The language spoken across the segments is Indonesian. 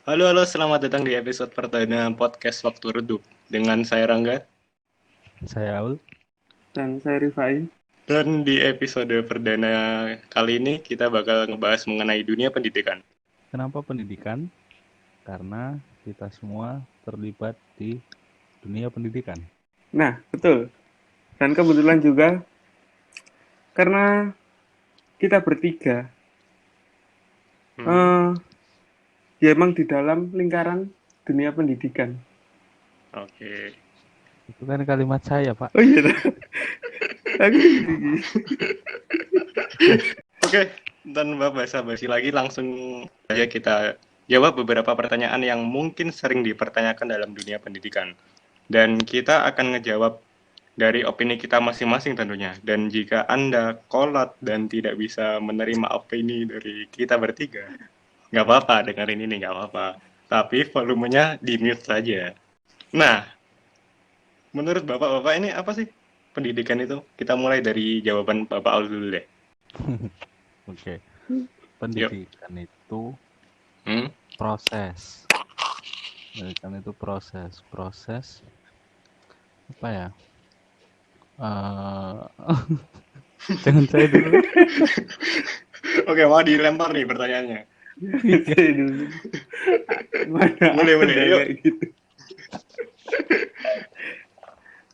Halo, halo, selamat datang di episode perdana podcast Waktu Redup dengan saya Rangga. Saya Aul. Dan saya Rifai. Dan di episode perdana kali ini kita bakal ngebahas mengenai dunia pendidikan. Kenapa pendidikan? Karena kita semua terlibat di dunia pendidikan. Nah, betul. Dan kebetulan juga karena kita bertiga, ya emang di dalam lingkaran dunia pendidikan. Oke. Itu kan kalimat saya, Pak. Oh iya, Oke, tanpa basa-basi lagi langsung saja kita jawab beberapa pertanyaan yang mungkin sering dipertanyakan dalam dunia pendidikan. Dan kita akan ngejawab dari opini kita masing-masing tentunya. Dan jika Anda kolot dan tidak bisa menerima opini dari kita bertiga, nggak apa-apa, dengerin ini nggak apa-apa. Tapi volumenya di mute saja. Nah, menurut Bapak-Bapak ini apa sih pendidikan itu? Kita mulai dari jawaban Bapak Aul dulu deh. Oke. Pendidikan itu Hmm? proses. Pendidikan itu proses. Proses apa ya? Jangan saya dulu. Oke, mau dilempar nih pertanyaannya. Saya dulu. Mana Boleh, ada yuk. kayak gitu.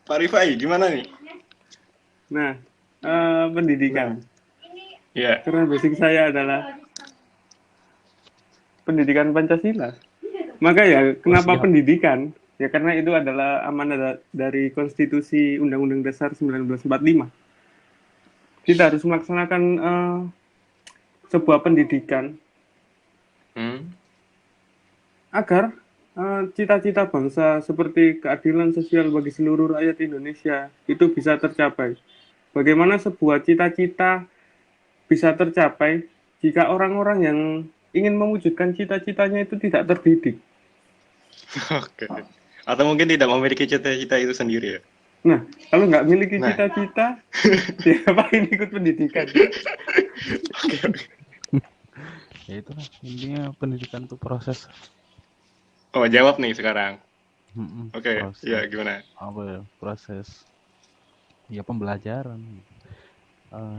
Pak Rifai, gimana nih? Nah, pendidikan. Ya, Karena basic saya adalah pendidikan Pancasila. Maka ya, kenapa siap. pendidikan? Ya karena itu adalah amanat dari Konstitusi Undang-Undang Dasar 1945. Kita harus melaksanakan sebuah pendidikan agar cita-cita bangsa seperti keadilan sosial bagi seluruh rakyat Indonesia itu bisa tercapai. Bagaimana sebuah cita-cita bisa tercapai jika orang-orang yang ingin mewujudkan cita-citanya itu tidak terdidik? oke. Atau mungkin tidak memiliki cita-cita itu sendiri ya? Nah, kalau nggak miliki Nah. cita-cita, ngapain ikut pendidikan? Oke, oke. Ya itulah intinya pendidikan itu proses. Oh, jawab nih sekarang. Oke, Proses. ya gimana? Apa ya? Proses. Ya pembelajaran.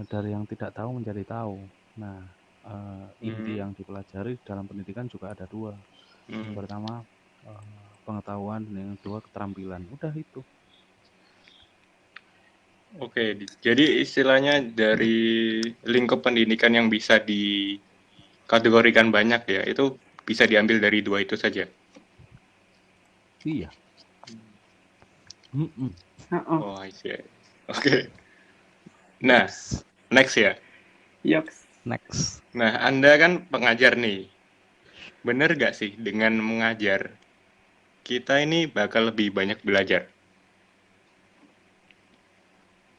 Dari yang tidak tahu menjadi tahu. Nah, inti yang dipelajari dalam pendidikan juga ada dua. Yang pertama pengetahuan, dan yang kedua keterampilan. Udah itu. Oke, jadi istilahnya dari lingkup pendidikan yang bisa dikategorikan banyak ya, itu bisa diambil dari dua itu saja. Iya. Oh, I see. Oke. Nah, next ya. Yoks. Next. Nah, Anda kan pengajar nih. Bener gak sih dengan mengajar, kita ini bakal lebih banyak belajar?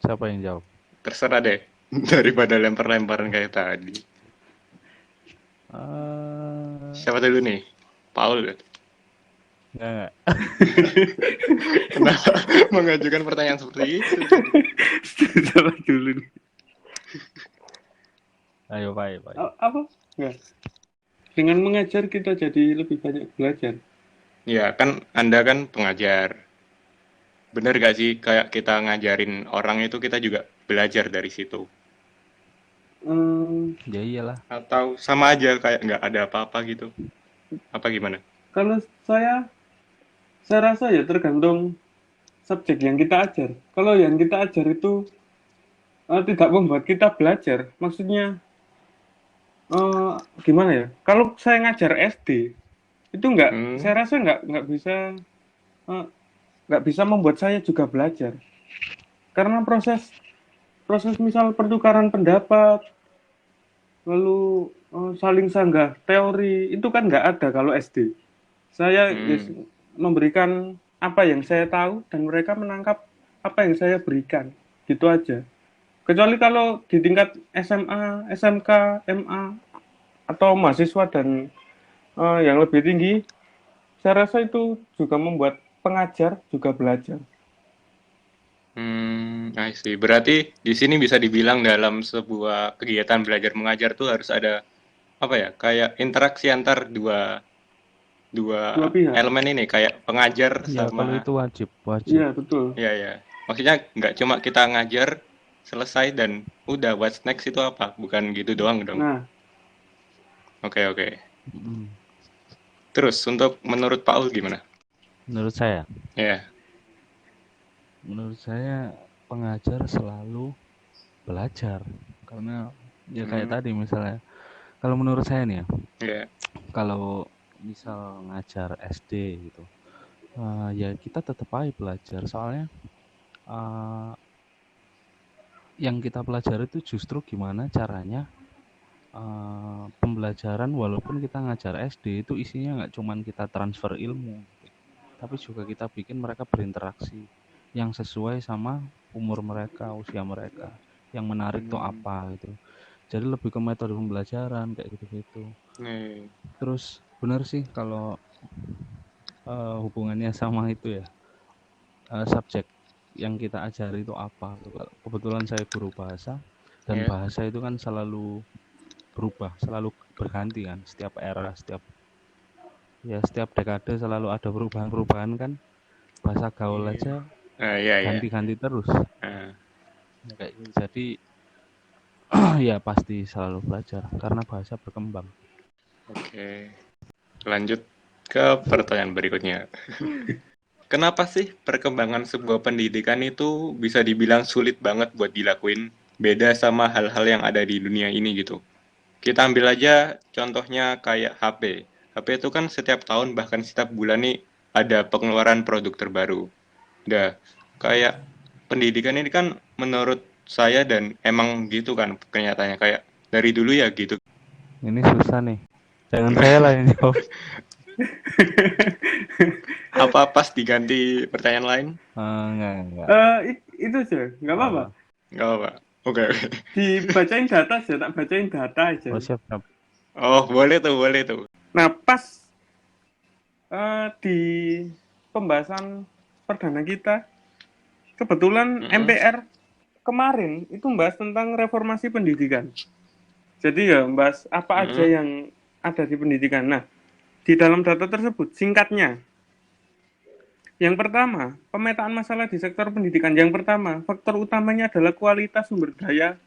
Siapa yang jawab? Terserah deh, daripada lempar-lemparan kayak tadi. Siapa dulu nih? Paul. Enggak. Kenapa mengajukan pertanyaan seperti itu? Salah dulu. Ayo, Pak. Apa? Enggak. Dengan mengajar kita jadi lebih banyak belajar. Ya, kan Anda kan pengajar. Bener gak sih kayak kita ngajarin orang itu kita juga belajar dari situ? Ya iyalah. Atau sama aja kayak nggak ada apa-apa gitu? Apa gimana? Kalau saya rasa ya tergantung subjek yang kita ajar. Kalau yang kita ajar itu tidak membuat kita belajar, maksudnya gimana ya? Kalau saya ngajar SD itu saya rasa nggak bisa membuat saya juga belajar, karena proses misal pertukaran pendapat, lalu saling sanggah teori itu kan nggak ada kalau SD. Saya memberikan apa yang saya tahu dan mereka menangkap apa yang saya berikan, gitu aja. Kecuali kalau di tingkat SMA, SMK, MA, atau mahasiswa dan yang lebih tinggi, saya rasa itu juga membuat pengajar juga belajar. I see. Berarti di sini bisa dibilang dalam sebuah kegiatan belajar mengajar tuh harus ada apa ya? Kayak interaksi antar dua dua dua pihak. elemen ini kayak pengajar Ya, kalau sama itu wajib. Iya, betul. ya. Maksudnya nggak cuma kita ngajar selesai dan udah what's next itu apa? Bukan gitu doang dong. Nah, Oke. Mm. Terus untuk menurut Paul gimana? Menurut saya, Ya. pengajar selalu belajar karena ya kayak tadi misalnya, kalau menurut saya nih ya, Ya. kalau misal ngajar SD gitu, ya kita tetap aja belajar, soalnya yang kita pelajari itu justru gimana caranya pembelajaran. Walaupun kita ngajar SD itu isinya nggak cuman kita transfer ilmu, tapi juga kita bikin mereka berinteraksi yang sesuai sama umur mereka, usia mereka. Yang menarik tuh apa gitu. Jadi lebih ke metode pembelajaran kayak gitu-gitu. Nih. Terus benar sih kalau hubungannya sama itu ya, subjek yang kita ajari itu apa. Kebetulan saya guru bahasa, dan Ya. bahasa itu kan selalu berubah, selalu berganti kan, setiap era, setiap dekade selalu ada perubahan-perubahan kan. Bahasa gaul aja Iya. ganti-ganti terus. Nah, Ya, kayak gitu. Jadi ya pasti selalu belajar karena bahasa berkembang. Oke. Lanjut ke pertanyaan berikutnya. Kenapa sih perkembangan sebuah pendidikan itu bisa dibilang sulit banget buat dilakuin, beda sama hal-hal yang ada di dunia ini gitu? Kita ambil aja contohnya kayak HP. HP itu kan setiap tahun bahkan setiap bulan nih ada pengeluaran produk terbaru. Udah, kayak pendidikan ini kan menurut saya dan emang gitu kan kenyataannya kayak dari dulu ya gitu. Ini susah nih. Jangan saya lah yang jawab. Apa pas diganti pertanyaan lain? Enggak. Itu aja, nggak apa-apa. Nggak apa. Oke. Dibacain data aja, tak bacain data aja. Oh, siap. Oh, boleh tuh. Nah, pas di pembahasan perdana kita, kebetulan MPR kemarin itu membahas tentang reformasi pendidikan. Jadi ya membahas apa aja yang ada di pendidikan. Nah, di dalam data tersebut, singkatnya, yang pertama, pemetaan masalah di sektor pendidikan. Yang pertama, faktor utamanya adalah kualitas sumber daya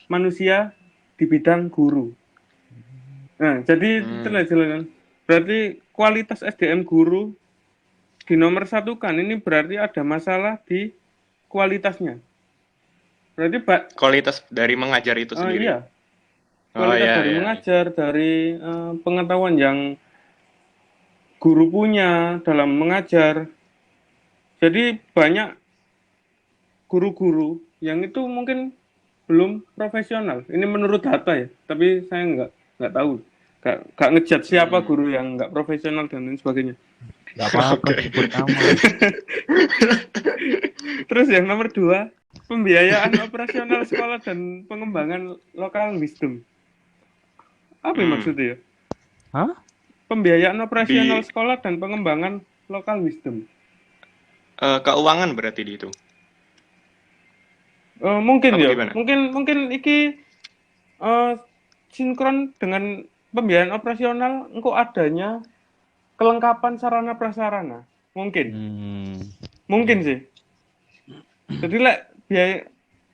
manusia di bidang guru. Nah, jadi itulah jelas. Berarti kualitas SDM guru di nomor satu kan, ini berarti ada masalah di kualitasnya. Berarti kualitas dari mengajar itu sendiri. Iya. Kualitas dari iya. mengajar, dari pengetahuan yang guru punya dalam mengajar. Jadi banyak guru-guru yang itu mungkin belum profesional. Ini menurut data ya, tapi saya nggak tahu, nggak ngejat siapa guru yang nggak profesional dan lain sebagainya. Nggak apa-apa sebut nama. Terus yang nomor 2, pembiayaan operasional sekolah dan pengembangan lokal wisdom. Apa yang maksudnya ya? Hah? Pembiayaan operasional sekolah dan pengembangan lokal wisdom. Keuangan berarti di itu. Mungkin apa ya. Gimana? Mungkin iki sinkron dengan pembiayaan operasional engko adanya kelengkapan sarana prasarana. Mungkin. Mungkin sih. Jadi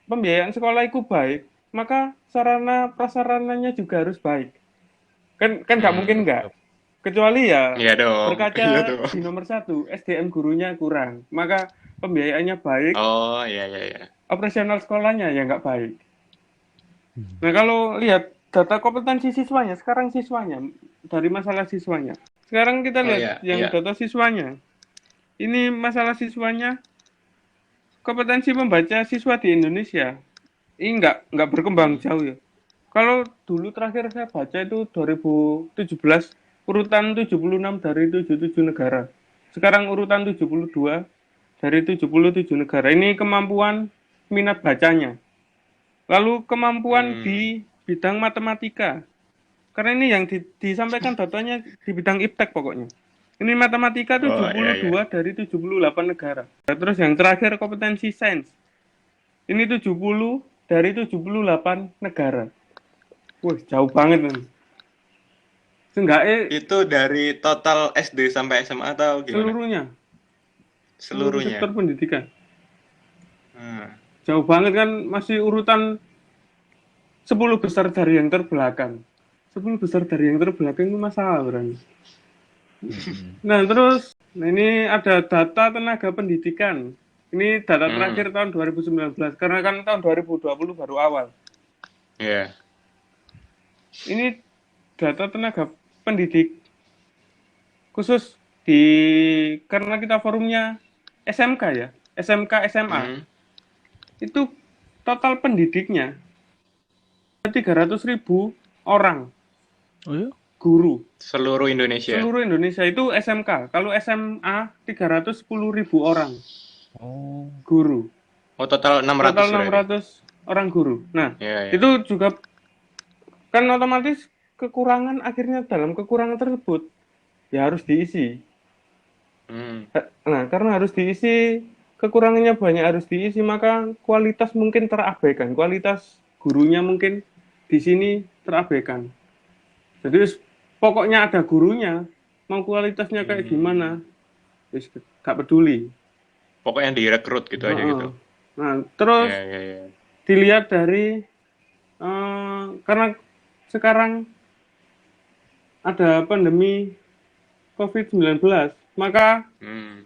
pembiayaan sekolah itu baik, maka sarana prasarananya juga harus baik. Kan nggak mungkin nggak. Kecuali ya berkaca di nomor 1, SDM gurunya kurang, maka pembiayaannya baik. Oh, iya. Operasional sekolahnya ya nggak baik. Nah, kalau lihat data kompetensi siswanya, sekarang siswanya, dari masalah siswanya. Sekarang kita lihat data siswanya. Ini masalah siswanya, kompetensi membaca siswa di Indonesia, ini nggak berkembang jauh ya. Kalau dulu terakhir saya baca itu 2017, urutan 76 dari 77 negara. Sekarang urutan 72 dari 77 negara. Ini kemampuan minat bacanya. Lalu kemampuan di bidang matematika. Karena ini yang disampaikan datanya di bidang iptek pokoknya. Ini matematika 72 dari 78 negara. Terus yang terakhir kompetensi sains. Ini 70 dari 78 negara. Wah, jauh banget nih. Seenggaknya Itu dari total SD sampai SMA atau gimana? seluruh Seluruhnya. sektor pendidikan. Hmm. Jauh banget kan, masih urutan 10 besar dari yang terbelakang. 10 besar dari yang terbelakang itu masalah berarti. Nah, terus ini ada data tenaga pendidikan. Ini data terakhir tahun 2019 karena kan tahun 2020 baru awal. Ya. Ini data tenaga pendidik khusus di karena kita forumnya SMK ya, SMK SMA. Hmm. Itu total pendidiknya 300.000 orang Oh iya? guru. Seluruh Indonesia. Seluruh Indonesia itu SMK. Kalau SMA 310.000 orang Oh, guru. Oh, total 600 Total berarti. 600 orang guru. Nah, Ya, ya. itu juga kan otomatis kekurangan akhirnya dalam kekurangan tersebut ya harus diisi. Hmm. Nah, karena harus diisi, kekurangannya banyak harus diisi, maka kualitas mungkin terabaikan. Kualitas gurunya mungkin di sini terabaikan. Jadi pokoknya ada gurunya, mau kualitasnya kayak gimana, wis gak peduli. Pokoknya direkrut gitu aja gitu. Nah, terus Ya, ya, ya. dilihat dari karena sekarang ada pandemi COVID-19, maka Hmm.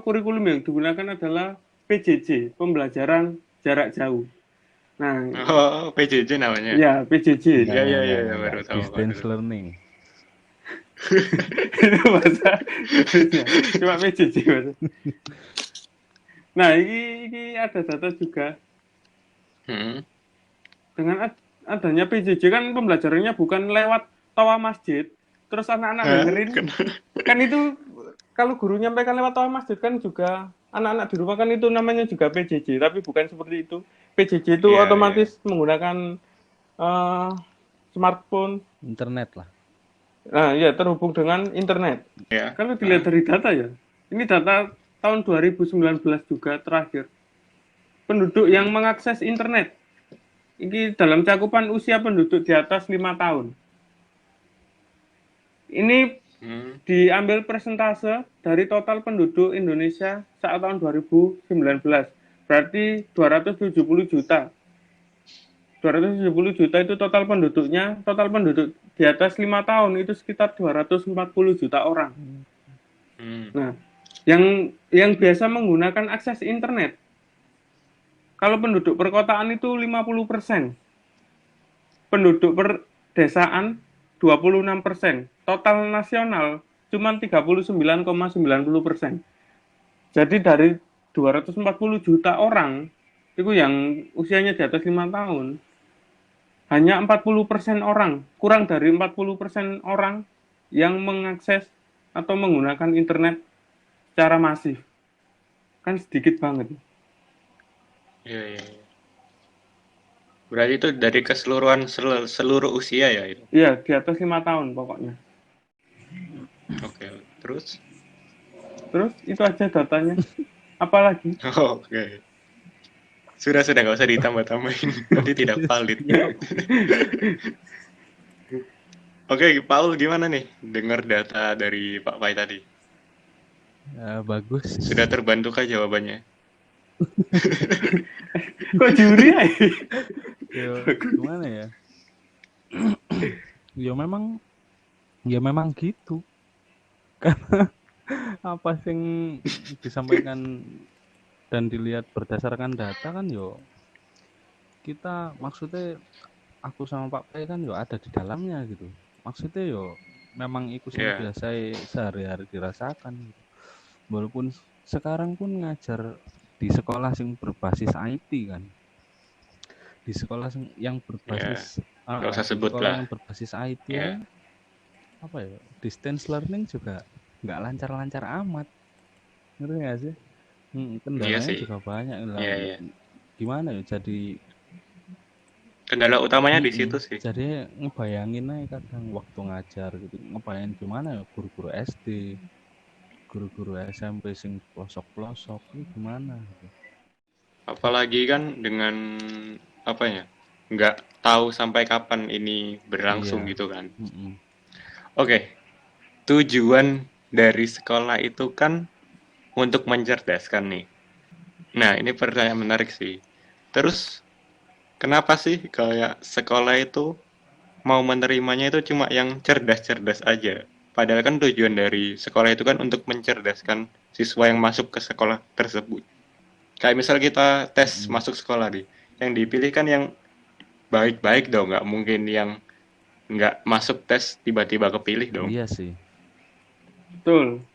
kurikulum yang digunakan adalah PJJ, pembelajaran jarak jauh. Nah, Oh, PJJ namanya. ya PJJ. Iya, iya, iya, baru tahu. Distance learning. Itu bahasa Indonesia. Cuma PJJ bahasa. Nah, ini ada data juga Hmm. dengan adanya PJJ kan pembelajarannya bukan lewat tawa masjid, terus anak-anak dengerin. Kan itu kalau guru nyampaikan lewat tawa masjid kan juga anak-anak di rumah kan itu namanya juga PJJ, tapi bukan seperti itu. PJJ itu Iya, otomatis menggunakan smartphone. Internet lah. Nah, ya terhubung dengan internet. iya. Kalau dilihat dari data ya, ini data tahun 2019 juga terakhir. Penduduk yang mengakses internet, ini dalam cakupan usia penduduk di atas 5 tahun. Ini Hmm. diambil persentase dari total penduduk Indonesia saat tahun 2019. Berarti 270 juta. 270 juta itu total penduduknya, total penduduk di atas 5 tahun itu sekitar 240 juta orang. Hmm. Nah, yang biasa menggunakan akses internet, kalau penduduk perkotaan itu 50%, penduduk perdesaan 26%, total nasional cuma 39,90%. Jadi dari 240 juta orang itu yang usianya di atas 5 tahun, hanya 40% orang, kurang dari 40% orang yang mengakses atau menggunakan internet secara masif. Kan sedikit banget. Iya, iya, iya. Berarti itu dari keseluruhan seluruh usia ya itu. Iya, di atas 5 tahun pokoknya. Oke, terus? Terus itu aja datanya. Apalagi? Oke. Sudah nggak usah ditambah-tambahin. Nanti tidak valid. Oke, Paul gimana nih dengar data dari Pak Pai tadi? Bagus. Sudah terbantukah jawabannya? Kok juri ya? Gimana ya? ya memang gitu. Karena apa yang disampaikan dan dilihat berdasarkan data kan kita maksudnya aku sama Pak Pai kan ada di dalamnya gitu. Maksudnya memang ikut yang biasa sehari-hari dirasakan gitu. Walaupun sekarang pun ngajar di sekolah yang berbasis IT kan, di sekolah yang berbasis nggak usah di sebut sekolah lah. yang berbasis IT apa ya, distance learning juga nggak lancar-lancar amat, ngerti nggak sih? Kendalanya juga banyak lah. Gimana ya, jadi kendala utamanya di situ sih. jadi ngebayangin aja kadang waktu ngajar gitu, ngebayangin gimana ya guru-guru SD, guru-guru SMP sing pelosok-pelosok itu gimana gitu. Apalagi kan dengan apa ya, nggak tahu sampai kapan ini berlangsung Iya. gitu kan. Mm-mm. Oke, tujuan dari sekolah itu kan untuk mencerdaskan nih. Nah, ini pertanyaan menarik sih. Terus, kenapa sih kayak sekolah itu mau menerimanya itu cuma yang cerdas-cerdas aja? Padahal kan tujuan dari sekolah itu kan untuk mencerdaskan siswa yang masuk ke sekolah tersebut. Kayak misal kita tes Mm-mm. masuk sekolah nih, yang dipilih kan yang baik-baik dong, nggak mungkin yang nggak masuk tes tiba-tiba kepilih dong. Iya sih. Betul.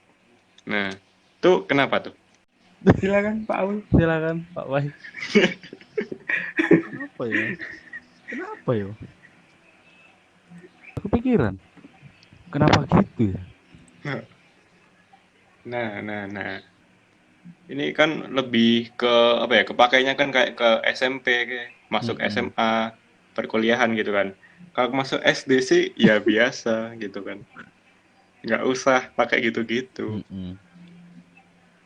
Nah, tuh kenapa tuh? Silakan Pak Aul. Silakan Pak Wai. Apa ya? Kenapa ya? Kepikiran. Kenapa gitu ya? Nah. Ini kan lebih ke apa ya? Kepakainya kan kayak ke SMP, kayak masuk Mm-mm. SMA, perkuliahan gitu kan. Kalau masuk SD sih ya biasa gitu kan. Nggak usah pakai gitu-gitu. Mm-mm.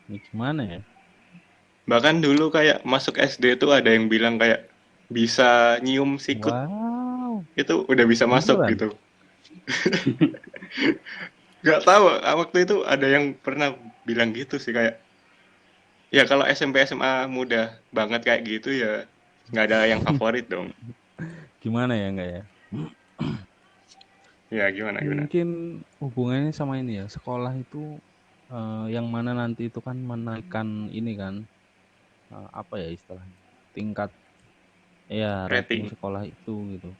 Ini gimana ya? Bahkan dulu kayak masuk SD tuh ada yang bilang kayak bisa nyium sikut, Wow. itu udah bisa masuk Beneran? gitu. Nggak tahu, waktu itu ada yang pernah bilang gitu sih kayak, ya kalau SMP SMA mudah banget kayak gitu ya nggak ada yang favorit dong. Gimana ya enggak ya? Ya gimana? Mungkin hubungannya sama ini ya. Sekolah itu yang mana nanti itu kan menaikkan ini kan apa ya istilahnya? Tingkat ya rating Rating. sekolah itu gitu.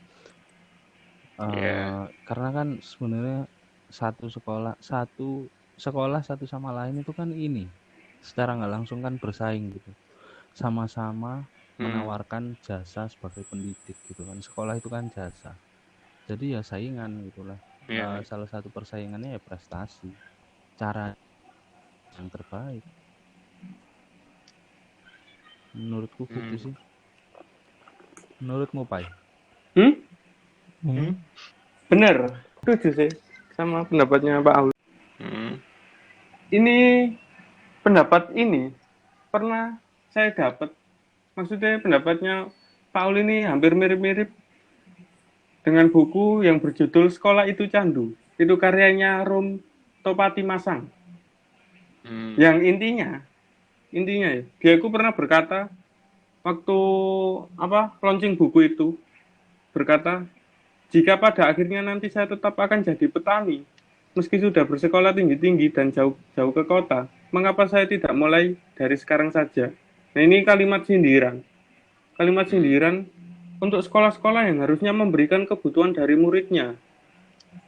Ya. Karena kan sebenarnya satu sekolah satu sama lain itu kan ini secara nggak langsung kan bersaing gitu. Sama-sama Hmm. menawarkan jasa sebagai pendidik gitu kan. Sekolah itu kan jasa. Jadi ya saingan gitulah. Ya. Salah satu persaingannya ya prestasi. Cara yang terbaik. Menurutku gitu Hmm. sih. Menurutmu, Pai? Hmm? Hmm. Bener. Setuju sih sama pendapatnya Pak Aul. Hmm. Ini pendapat ini pernah saya dapat. Maksudnya pendapatnya Pak Aul ini hampir mirip-mirip dengan buku yang berjudul Sekolah Itu Candu. Itu karyanya Rum Topati Masang. Hmm. Yang intinya ya, dia itu pernah berkata waktu launching buku itu, berkata, jika pada akhirnya nanti saya tetap akan jadi petani, meski sudah bersekolah tinggi-tinggi dan jauh-jauh ke kota, mengapa saya tidak mulai dari sekarang saja? Nah, ini kalimat sindiran. Kalimat sindiran untuk sekolah-sekolah yang harusnya memberikan kebutuhan dari muridnya,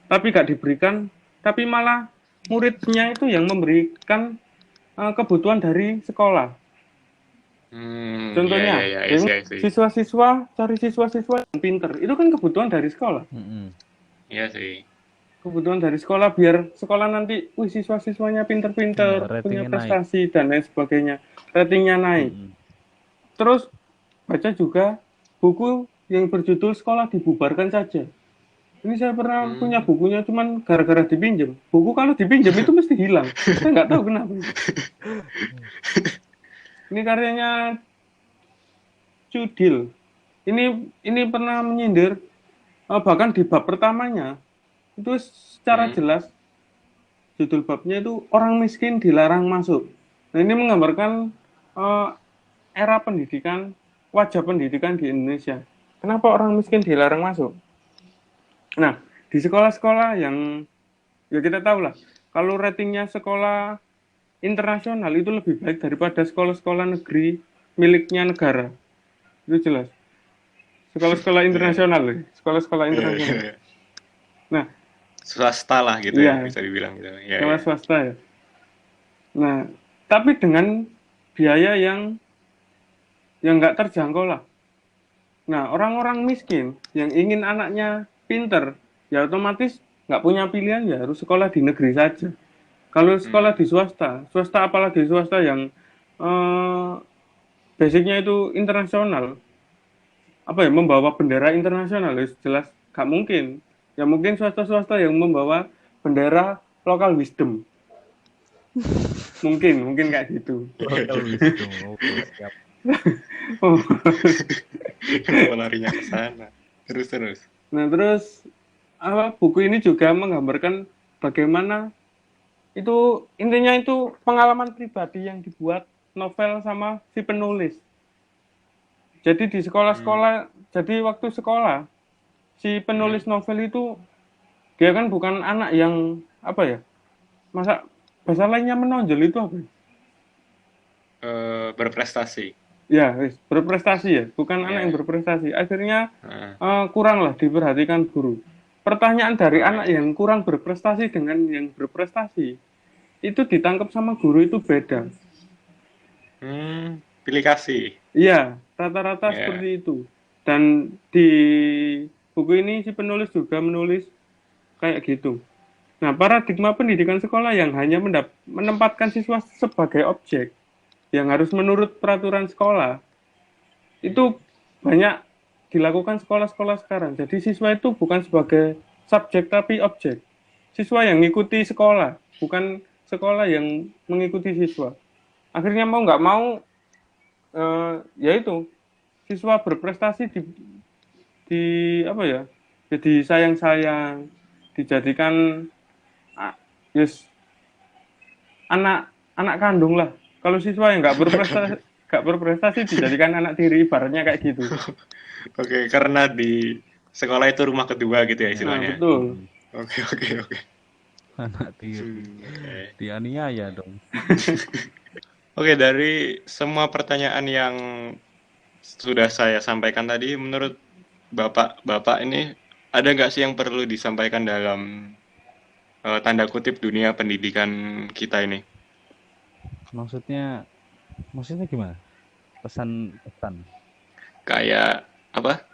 tapi gak diberikan, tapi malah muridnya itu yang memberikan kebutuhan dari sekolah. Contohnya, Ya, I see. siswa-siswa cari siswa-siswa yang pinter. Itu kan kebutuhan dari sekolah. Iya sih. Kebutuhan dari sekolah biar sekolah nanti, siswa-siswanya Ya, pinter-pinter, punya ratingnya naik. prestasi dan lain sebagainya. Ratingnya naik. Terus baca juga buku yang berjudul Sekolah Dibubarkan Saja. Ini saya pernah punya bukunya, cuman gara-gara dipinjem. Buku kalau dipinjem itu mesti hilang. Saya nggak tahu kenapa. Ini karyanya Cudil. Ini pernah menyindir, bahkan di bab pertamanya itu secara jelas judul babnya itu orang miskin dilarang masuk. Nah, ini menggambarkan era pendidikan, wajah pendidikan di Indonesia. Kenapa orang miskin dilarang masuk? Nah, di sekolah-sekolah yang ya kita tahu lah, kalau ratingnya sekolah internasional itu lebih baik daripada sekolah-sekolah negeri miliknya negara. Itu jelas. Sekolah-sekolah internasional, sekolah-sekolah internasional. Nah, swasta lah gitu ya, bisa dibilang gitu. Sekolah swasta ya. Nah, tapi dengan biaya yang nggak terjangkau lah. Nah, orang-orang miskin yang ingin anaknya pinter, ya otomatis nggak punya pilihan, ya harus sekolah di negeri saja. Kalau sekolah di swasta apalagi swasta yang basicnya itu internasional, membawa bendera internasional, jelas nggak mungkin. Ya mungkin swasta-swasta yang membawa bendera local wisdom. mungkin kayak gitu. Local wisdom, oke, siap. Oh. Kenapa larinya ke sana? Terus. Nah, terus buku ini juga menggambarkan bagaimana itu intinya itu pengalaman pribadi yang dibuat novel sama si penulis. Jadi di Hmm. sekolah-sekolah, jadi waktu sekolah si Hmm. penulis novel itu dia kan bukan anak yang apa ya? Masa bahasa lainnya menonjol itu apa? Berprestasi. Ya, berprestasi ya, bukan anak yang Ya. berprestasi. Akhirnya Heeh. kurang lah diperhatikan guru. Pertanyaan dari Oh anak ya. yang kurang berprestasi dengan yang berprestasi itu ditangkap sama guru itu beda. Pilih kasih. Iya, rata-rata Ya. seperti itu. Dan di buku ini si penulis juga menulis kayak gitu. Nah, paradigma pendidikan sekolah yang hanya menempatkan siswa sebagai objek yang harus menurut peraturan sekolah Hmm. itu banyak dilakukan sekolah-sekolah sekarang. Jadi siswa itu bukan sebagai subjek tapi objek. Siswa yang mengikuti sekolah, bukan sekolah yang mengikuti siswa. Akhirnya mau nggak mau, ya itu siswa berprestasi di apa ya? Jadi sayang-sayang, dijadikan yes, anak anak kandung lah. Kalau siswa yang nggak berprestasi dijadikan anak tiri, ibaratnya kayak gitu. Oke, karena di sekolah itu rumah kedua gitu ya Ya. Nah, istilahnya. betul. Oke. Anak tiri. Oke. Dianiaya dong. Oke, dari semua pertanyaan yang sudah saya sampaikan tadi, menurut Bapak ini ada nggak sih yang perlu disampaikan dalam tanda kutip dunia pendidikan kita ini? Maksudnya gimana? Pesan Kayak apa?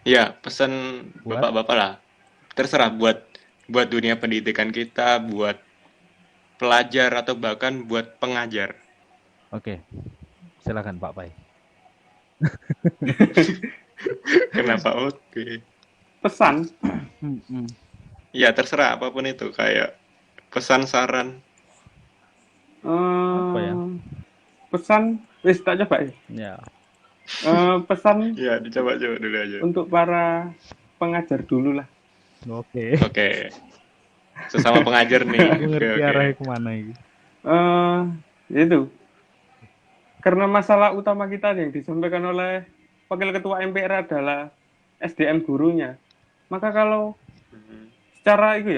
Ya, pesan buat. Bapak-bapak lah. Terserah buat dunia pendidikan kita, buat pelajar atau bahkan buat pengajar. Oke, silakan Pak Pai. Kenapa? Oke. Pesan, Ya, terserah apapun itu, kayak pesan saran. Apa ya? eh, pesan, wis tak coba ya. Ya, Pesan Ya, dicoba-coba dulu aja. untuk para pengajar dulu lah. oke. Oke. Sesama pengajar nih. Aku ngerti Oke. arahnya kemana ini. eh itu karena masalah utama kita yang disampaikan oleh Wakil Ketua MPR adalah SDM gurunya. Maka kalau secara itu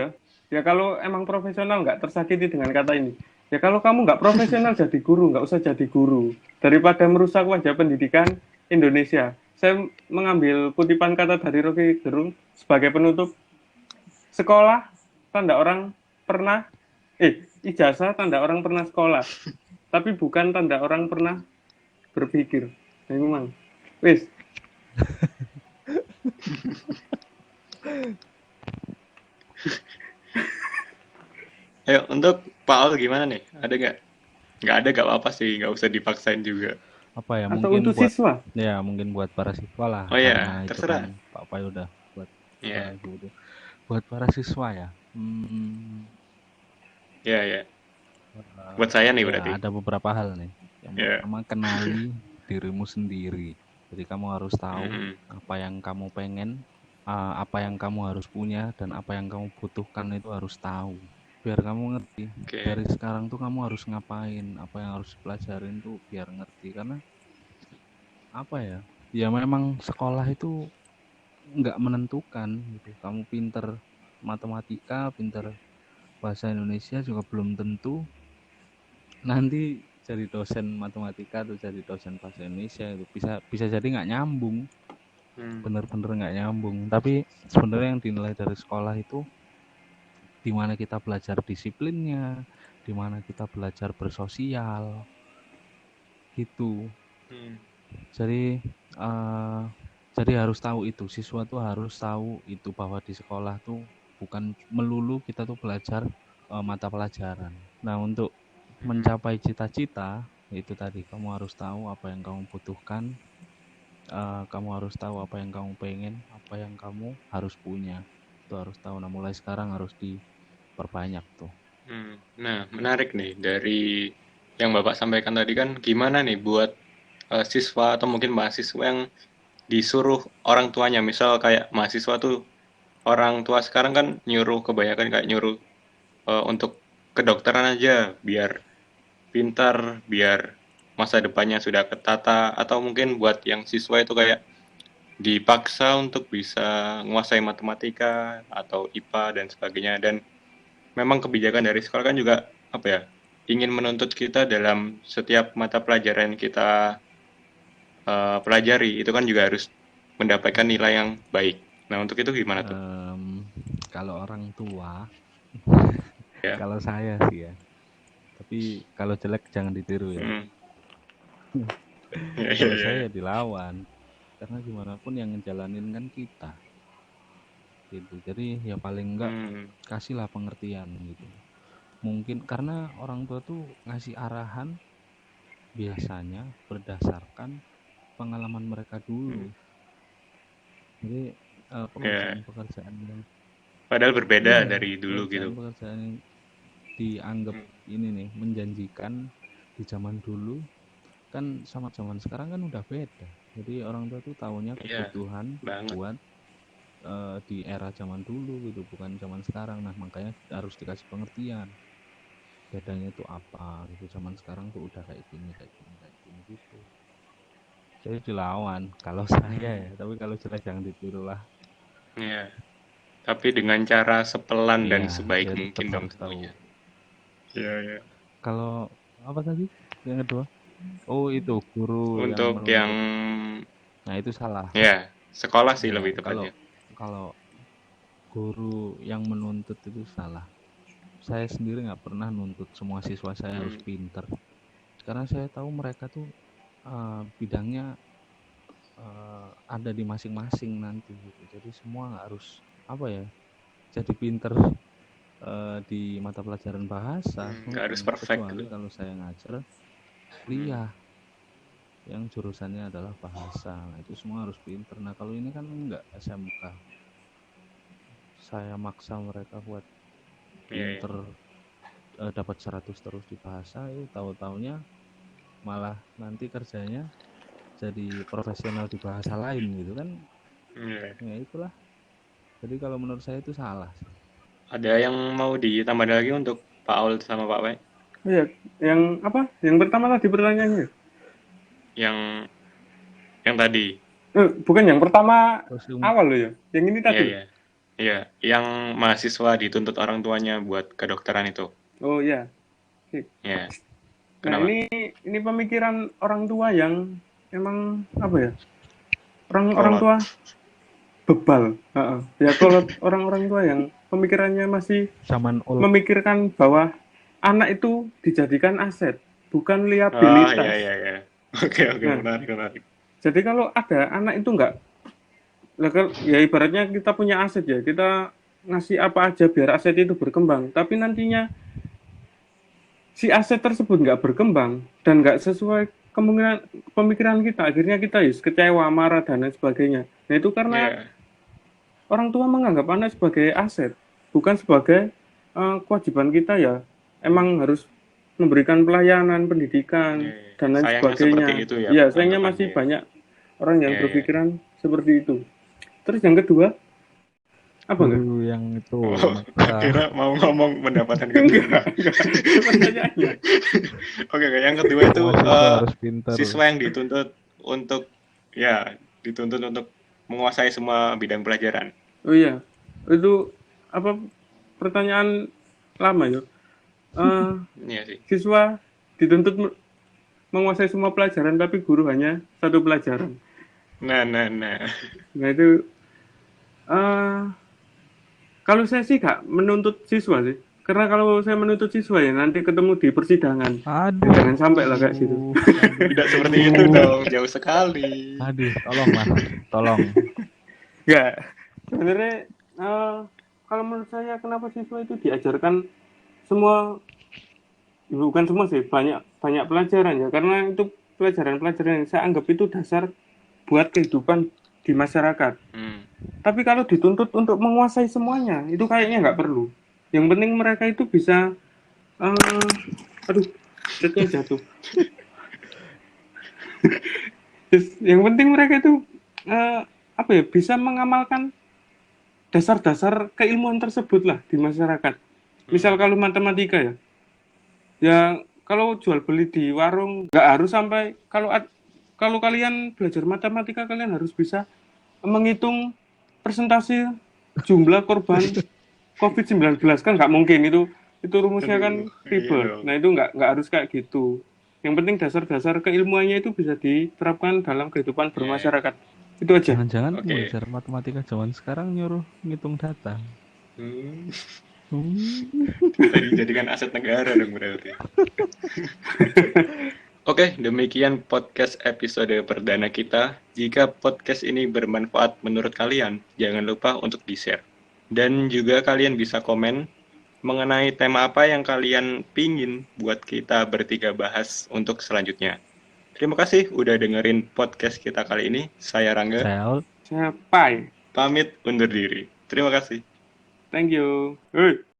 ya kalau emang profesional nggak tersakiti dengan kata ini. Ya kalau kamu nggak profesional jadi guru, nggak usah jadi guru. Daripada merusak wajah pendidikan Indonesia. Saya mengambil kutipan kata dari Rocky Gerung sebagai penutup. Sekolah, tanda orang pernah, ijazah tanda orang pernah sekolah. Tapi bukan tanda orang pernah berpikir. Nah, memang. Wis, Ayo, untuk Pak Al gimana nih? Ada nggak? Nggak ada, nggak apa-apa sih. Nggak usah dipaksain juga. Apa ya? atau Mungkin untuk buat siswa. para siswa lah, Oh ya, karena itu terserah. kan Pak Pai udah buat Ya, guru. Buat para siswa ya. ya. Buat saya nih Ya berarti. ada beberapa hal nih. Yang Ya. pertama, kenali dirimu sendiri. Jadi kamu harus tahu Mhm. apa yang kamu pengen, apa yang kamu harus punya, dan apa yang kamu butuhkan itu harus tahu. Biar kamu ngerti. Oke. Dari sekarang tuh kamu harus ngapain, apa yang harus dipelajarin tuh biar ngerti. Karena apa ya? Ya memang sekolah itu nggak menentukan gitu. Kamu pinter matematika, pinter bahasa Indonesia juga belum tentu nanti jadi dosen matematika atau jadi dosen bahasa Indonesia. Itu bisa jadi nggak nyambung, bener-bener nggak nyambung. Tapi sebenarnya yang dinilai dari sekolah itu di mana kita belajar disiplinnya, di mana kita belajar bersosial gitu. Jadi jadi harus tahu itu, siswa tuh harus tahu itu, bahwa di sekolah tuh bukan melulu kita tuh belajar mata pelajaran. Nah, untuk mencapai cita-cita itu tadi, kamu harus tahu apa yang kamu butuhkan, kamu harus tahu apa yang kamu pengen, apa yang kamu harus punya. Itu harus tahu. Nah, mulai sekarang harus diperbanyak tuh. Nah, menarik nih dari yang Bapak sampaikan tadi kan, gimana nih buat siswa atau mungkin mahasiswa yang disuruh orang tuanya. Misal kayak mahasiswa tuh orang tua sekarang kan nyuruh kebanyakan kayak nyuruh untuk kedokteran aja biar pintar, biar masa depannya sudah ketata, atau mungkin buat yang siswa itu kayak dipaksa untuk bisa menguasai matematika atau IPA dan sebagainya. Dan memang kebijakan dari sekolah kan juga apa ya, ingin menuntut kita dalam setiap mata pelajaran yang kita pelajari itu kan juga harus mendapatkan nilai yang baik. Nah, untuk itu gimana tuh? Kalau orang tua, Ya. kalau saya sih ya. Tapi kalau jelek jangan ditiru ya. Hmm. Ya, ya, Kalau ya. saya dilawan, karena gimana pun yang ngejalanin kan kita, gitu. Jadi ya paling enggak kasihlah pengertian gitu. Mungkin karena orang tua tuh ngasih arahan biasanya berdasarkan pengalaman mereka dulu. Jadi pekerjaan-pekerjaan yang Padahal berbeda iya, dari dulu gitu. pekerjaan yang dianggap ini nih menjanjikan di zaman dulu kan sama zaman sekarang kan udah beda. Jadi orang tua tuh tahunya kebutuhan buat di era zaman dulu gitu, bukan zaman sekarang. Nah, makanya harus dikasih pengertian. Bedanya itu apa gitu. Zaman sekarang tuh udah kayak gini gitu. Jadi dilawan kalau saya ya, tapi kalau jelek jangan ditiru lah. Iya. Tapi dengan cara sepelan dan Iya, sebaik ya mungkin tetap dong harus tahu. tentunya. Iya, iya. Kalau apa tadi? Yang kedua? Oh, itu guru Untuk yang yang Nah, itu salah. ya, sekolah sih Ya, lebih tepatnya. kalau guru yang menuntut itu salah. Saya sendiri nggak pernah nuntut semua siswa saya harus pinter. Karena saya tahu mereka tuh bidangnya ada di masing-masing nanti gitu. Jadi semua nggak harus apa ya, jadi pinter di mata pelajaran bahasa. Nggak harus perfect Kecuali gitu. kalau saya ngajar kuliah yang jurusannya adalah bahasa. Nah, itu semua harus pinter. Nah, kalau ini kan enggak SMK. Saya maksa mereka buat pinter, dapat 100 terus di bahasa, itu tahu-taunya malah nanti kerjanya jadi profesional di bahasa lain gitu kan. Ya itulah. Jadi kalau menurut saya itu salah sih. Ada yang mau ditambah lagi untuk Pak Aul sama Pak Wei? Iya, yang apa? Yang pertama tadi pertanyaannya. Yang tadi. Bukan yang pertama Kostum. awal loh ya. Yang ini tadi. Iya, yang mahasiswa dituntut orang tuanya buat kedokteran itu. Oh iya. Iya. Nah, Kenapa? ini pemikiran orang tua yang emang apa ya? Orang tua bebal. Ya kalau orang-orang tua yang pemikirannya masih memikirkan bahwa anak itu dijadikan aset, bukan liabilitas. Oh iya. Oke, menarik. Jadi kalau ada anak itu enggak, ya ibaratnya kita punya aset ya, kita ngasih apa aja biar aset itu berkembang. Tapi nantinya si aset tersebut nggak berkembang dan nggak sesuai pemikiran kita, akhirnya kita kecewa, marah dan lain sebagainya. Nah itu karena orang tua menganggap anak sebagai aset, bukan sebagai kewajiban kita ya. Emang harus memberikan pelayanan, pendidikan dan lain sebagainya. Ya, sayangnya masih banyak orang yang berpikiran seperti itu. Terus yang kedua apa guru yang itu kira mau ngomong pendapatan kedua. Pertanyaannya. Oke, yang kedua itu siswa yang dituntut untuk menguasai semua bidang pelajaran. Oh iya, itu apa pertanyaan lama ya? Iya sih. Siswa dituntut menguasai semua pelajaran, tapi guru hanya satu pelajaran. Nah itu kalau saya sih gak menuntut siswa sih, karena kalau saya menuntut siswa ya nanti ketemu di persidangan. Jangan sampai lah kayak gitu. Tidak seperti itu dong, jauh sekali. Aduh, tolong. Ya, sebenarnya kalau menurut saya kenapa siswa itu diajarkan semua, bukan semua sih, banyak pelajaran ya, karena itu pelajaran yang saya anggap itu dasar buat kehidupan di masyarakat. Tapi kalau dituntut untuk menguasai semuanya, itu kayaknya nggak perlu. Yang penting mereka itu bisa, catnya jatuh. Yang penting mereka itu apa ya, bisa mengamalkan dasar-dasar keilmuan tersebut lah di masyarakat. Misal kalau matematika ya, ya kalau jual beli di warung nggak harus sampai, kalau kalian belajar matematika kalian harus bisa menghitung persentase jumlah korban COVID-19, kan nggak mungkin itu rumusnya kan Aduh, iya ribet. dong. Nah itu nggak harus kayak gitu. Yang penting dasar-dasar keilmuannya itu bisa diterapkan dalam kehidupan Iya. bermasyarakat. Itu aja. Jangan-jangan Oke. belajar matematika zaman sekarang nyuruh ngitung data. Hmm, Hmm. kita dijadikan aset negara dong berarti. Oke, demikian podcast episode perdana kita. Jika podcast ini bermanfaat menurut kalian, jangan lupa untuk di-share. Dan juga kalian bisa komen mengenai tema apa yang kalian pingin buat kita bertiga bahas untuk selanjutnya. Terima kasih udah dengerin podcast kita kali ini. Saya Rangga, Saya Saya Pai. pamit undur diri. Terima kasih. Thank you. Hey.